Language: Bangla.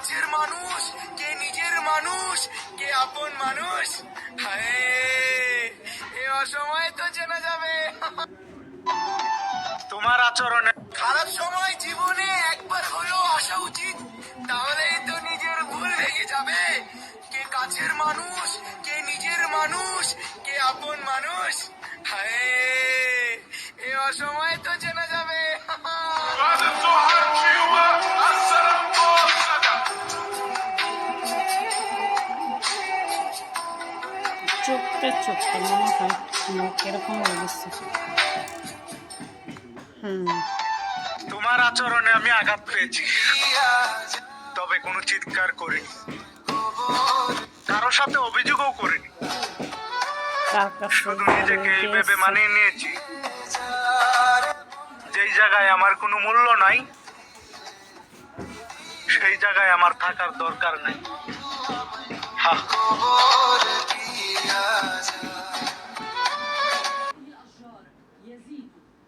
কাছের মানুষ, কে নিজের মানুষ, কে আপন মানুষ। হায়, এ অসময়ে তো চেনা যাবে। তোমার আচরণে খারাপ সময় জীবনে একবার হলেও আসা উচিত, তাহলেই তো নিজের ভুল ভেঙে যাবে। কে কাছের মানুষ, কে নিজের মানুষ, কে আপন মানুষ। হায়, এ অসময়ে তো চেনা যাবে। চুপতে চুপতে মনে হয় মুখ এরকম হয়ে গেছে। তোমার আচরণে আমি আঘাত পেয়েছি, তবে কোনো চিৎকার করিনি, কারোর সাথে অভিযোগও করিনি। কার কাছে শুধু নিজেকে এইভাবে মানিয়ে নিয়েছি, যেই জায়গায় আমার কোনো মূল্য নাই, সেই জায়গায় আমার থাকার দরকার নাই। হা